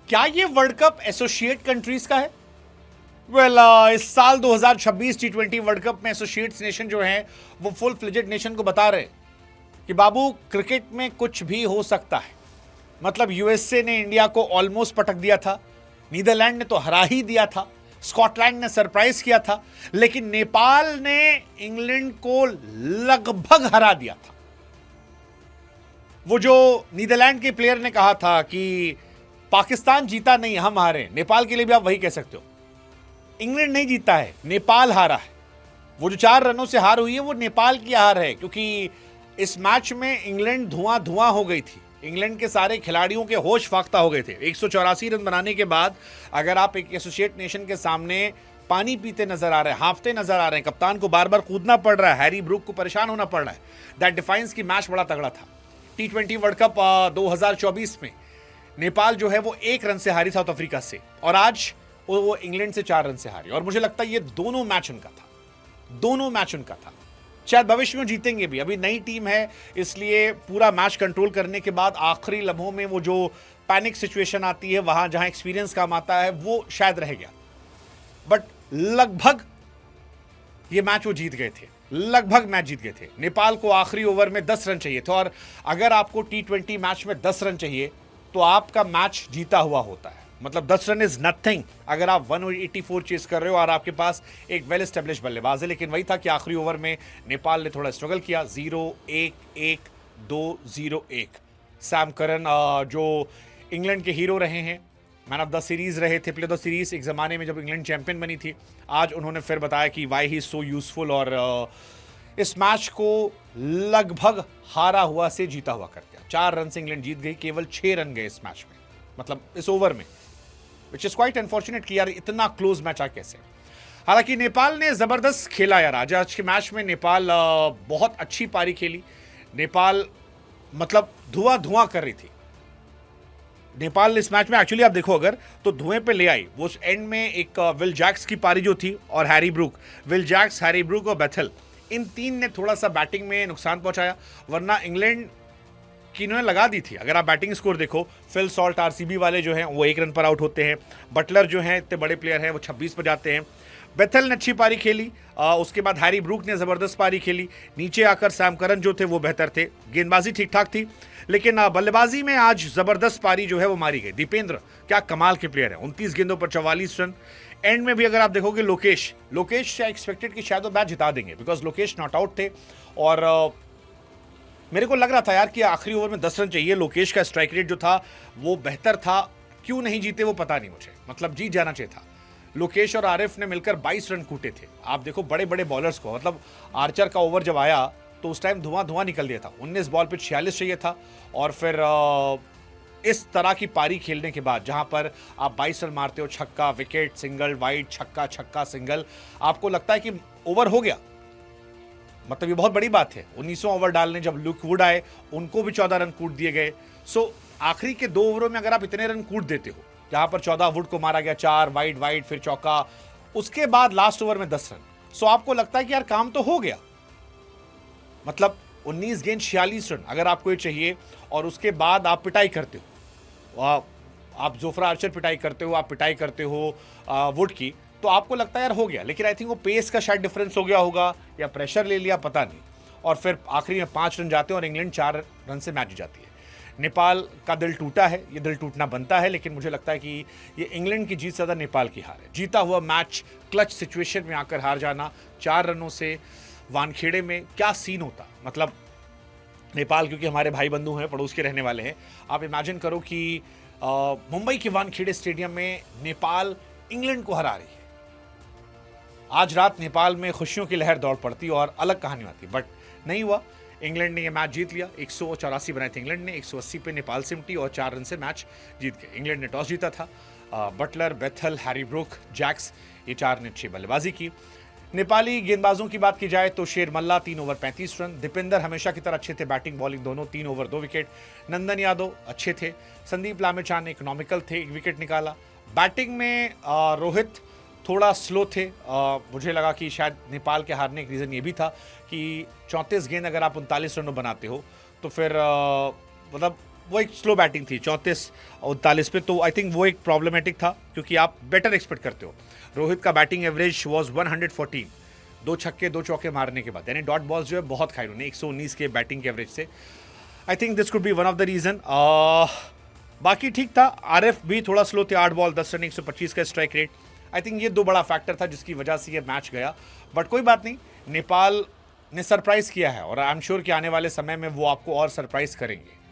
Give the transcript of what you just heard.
क्या ये world cup associate countries का है? वेल इस साल 2026 T20 वर्ल्ड कप में एसोसिएट्स नेशन जो है वो फुल फ्लेजेड नेशन को बता रहे कि बाबू क्रिकेट में कुछ भी हो सकता है। मतलब यूएसए ने इंडिया को ऑलमोस्ट पटक दिया था, नीदरलैंड ने तो हरा ही दिया था, स्कॉटलैंड ने सरप्राइज किया था, लेकिन नेपाल ने इंग्लैंड को लगभग हरा दिया था। वो जो नीदरलैंड के प्लेयर ने कहा था कि पाकिस्तान जीता नहीं, हम हारे, नेपाल के लिए भी आप वही कह सकते हो। इंग्लैंड नहीं जीता है, नेपाल हारा है। वो जो 4 रनों से हार हुई है वो नेपाल की हार है, क्योंकि इस मैच में इंग्लैंड धुआं धुआं हो गई थी। इंग्लैंड के सारे खिलाड़ियों के होश फाख्ता हो गए थे। 184 रन बनाने के बाद अगर आप एक एसोसिएट नेशन के सामने पानी पीते नजर आ रहे हैं, हांफते नजर आ रहे हैं, कप्तान को बार बार कूदना पड़ रहा है, हैरी ब्रूक को परेशान होना पड़ रहा है, दैट डिफाइंस की मैच बड़ा तगड़ा था। T20 वर्ल्ड कप 2024 में नेपाल जो है वो 1 रन से हारी साउथ अफ्रीका से, और आज वो इंग्लैंड से 4 रन से हारी। और मुझे लगता है ये दोनों मैच उनका था। शायद भविष्य में जीतेंगे भी, अभी नई टीम है, इसलिए पूरा मैच कंट्रोल करने के बाद आखिरी लम्हों में वो जो पैनिक सिचुएशन आती है, वहां जहां एक्सपीरियंस काम आता है, वो शायद रह गया। बट लगभग ये मैच वो जीत गए थे, लगभग मैच जीत गए थे। नेपाल को आखिरी ओवर में 10 रन चाहिए थे, और अगर आपको T20 मैच में 10 रन चाहिए तो आपका मैच जीता हुआ होता है। मतलब 10 रन इज नथिंग अगर आप 184 चेस कर रहे हो और आपके पास एक वेल एस्टेब्लिश बल्लेबाज है। लेकिन वही था कि आखिरी ओवर में नेपाल ने थोड़ा स्ट्रगल किया। 0-1-1-2-0-1। सैम करन जो इंग्लैंड के हीरो रहे हैं, मैन ऑफ द सीरीज रहे थे, प्लेयर ऑफ द सीरीज एक जमाने में जब इंग्लैंड चैंपियन बनी थी, आज उन्होंने फिर बताया कि वाई ही सो यूजफुल, और इस मैच को लगभग हारा हुआ से जीता हुआ कर दिया। 4 रन से इंग्लैंड जीत गई, केवल 6 रन गए इस मैच में, मतलब इस ओवर में, विच इज क्वाइट अनफॉर्चुनेट कि यार इतना क्लोज मैच आ कैसे। हालांकि नेपाल ने जबरदस्त खेला यार आज के मैच में। नेपाल बहुत अच्छी पारी खेली। नेपाल मतलब धुआं धुआं कर रही थी। नेपाल इस मैच में एक्चुअली आप देखो अगर तो धुएं पे ले आई। वो एंड में एक विल जैक्स की पारी जो थी और Harry Brook, Will Jacks, Harry Brook और बेथल, इन 3 ने थोड़ा सा बैटिंग में नुकसान पहुंचाया, वरना इंग्लैंड की इन्होंने लगा दी थी। अगर आप बैटिंग स्कोर देखो, फिल सॉल्ट आरसीबी वाले जो हैं वो 1 रन पर आउट होते हैं, बटलर जो हैं इतने बड़े प्लेयर हैं वो 26 पर जाते हैं, बेथल ने अच्छी पारी खेली, उसके बाद हैरी ब्रूक ने जबरदस्त पारी खेली, नीचे आकर सैम करन जो थे वो बेहतर थे, गेंदबाजी ठीक ठाक थी, लेकिन बल्लेबाजी में आज जबरदस्त पारी जो है वो मारी गई। दीपेंद्र क्या कमाल के प्लेयर हैं, 29 गेंदों पर 44 रन। एंड में भी अगर आप देखोगे लोकेश एक्सपेक्टेड कि शायद वो मैच जिता देंगे, बिकॉज लोकेश नॉट आउट थे, और मेरे को लग रहा था यार कि आखिरी ओवर में 10 रन चाहिए। लोकेश का स्ट्राइक रेट जो था वो बेहतर था, क्यों नहीं जीते वो पता नहीं मुझे, मतलब जीत जाना चाहिए था। लोकेश और आरिफ ने मिलकर 22 रन कूटे थे। आप देखो बड़े बड़े बॉलर्स को, मतलब आर्चर का ओवर जब आया तो उस टाइम धुआं धुआं निकल दिया था। 19 बॉल पे 46 चाहिए था, और फिर इस तरह की पारी खेलने के बाद जहां पर आप 22 रन मारते हो, छक्का विकेट सिंगल वाइड, छक्का छक्का सिंगल, आपको लगता है कि ओवर हो गया, मतलब ये बहुत बड़ी बात है। 19वां ओवर डालने जब लुक वुड आए, उनको भी 14 रन कूट दिए गए। सो आखिरी के 2 ओवरों में अगर आप इतने रन कूट देते हो, जहां पर 14 वुड को मारा गया, 4 वाइड फिर चौका, उसके बाद लास्ट ओवर में 10 रन, सो आपको लगता है कि यार काम तो हो गया। मतलब 19 गेंद 46 रन अगर आपको ये चाहिए, और उसके बाद आप पिटाई करते हो, आप जोफ्रा आर्चर पिटाई करते हो, आप पिटाई करते हो वुड की, तो आपको लगता है यार हो गया। लेकिन आई थिंक वो पेस का शायद डिफरेंस हो गया होगा, या प्रेशर ले लिया, पता नहीं, और फिर आखिरी में 5 रन जाते हैं और इंग्लैंड 4 रन से मैच जाती है। नेपाल का दिल टूटा है, ये दिल टूटना बनता है, लेकिन मुझे लगता है कि ये इंग्लैंड की जीत से ज़्यादा नेपाल की हार है। जीता हुआ मैच क्लच सिचुएशन में आकर हार जाना 4 रनों से, वानखेड़े में क्या सीन होता। मतलब नेपाल क्योंकि हमारे भाई बंधु हैं, पड़ोस के रहने वाले हैं, आप इमेजिन करो कि मुंबई के वानखेड़े स्टेडियम में नेपाल इंग्लैंड को हरा रही है। आज रात नेपाल में खुशियों की लहर दौड़ पड़ती और अलग कहानी आती, बट नहीं हुआ। इंग्लैंड ने यह मैच जीत लिया। 184 बनाए थे इंग्लैंड ने, 180 पे नेपाल सिमटी और 4 रन से मैच जीत गए। इंग्लैंड ने टॉस जीता था। बटलर, बेथल, हैरी ब्रूक, जैक्स, ये 4 ने अच्छी बल्लेबाजी की। नेपाली गेंदबाजों की बात की जाए तो शेर मल्ला 3 ओवर 35 रन, दीपेंद्र हमेशा की तरह अच्छे थे, बैटिंग बॉलिंग दोनों, 3 ओवर 2 विकेट। नंदन यादव अच्छे थे, संदीप लामिछान इकोनॉमिकल थे, 1 विकेट निकाला। बैटिंग में रोहित थोड़ा स्लो थे। मुझे लगा कि शायद नेपाल के हारने का रीज़न ये भी था कि 34 गेंद अगर आप 39 रनों बनाते हो तो फिर मतलब वो एक स्लो बैटिंग थी 34-39 पे, तो आई थिंक वो एक प्रॉब्लमेटिक था क्योंकि आप बेटर एक्सपेक्ट करते हो। रोहित का बैटिंग एवरेज वाज 114, 2 छक्के 2 चौके मारने के बाद, यानी डॉट बॉल्स जो है बहुत खाई उन्होंने 119 के बैटिंग के एवरेज से। I think this could be one of the reason. बाकी ठीक था, आरएफ भी थोड़ा स्लो थे, 8 बॉल 10 रन 125 का स्ट्राइक रेट। आई थिंक ये 2 बड़ा फैक्टर था जिसकी वजह से ये मैच गया, बट कोई बात नहीं, नेपाल ने सरप्राइज किया है और आई एम श्योर कि आने वाले समय में वो आपको और सरप्राइज करेंगे।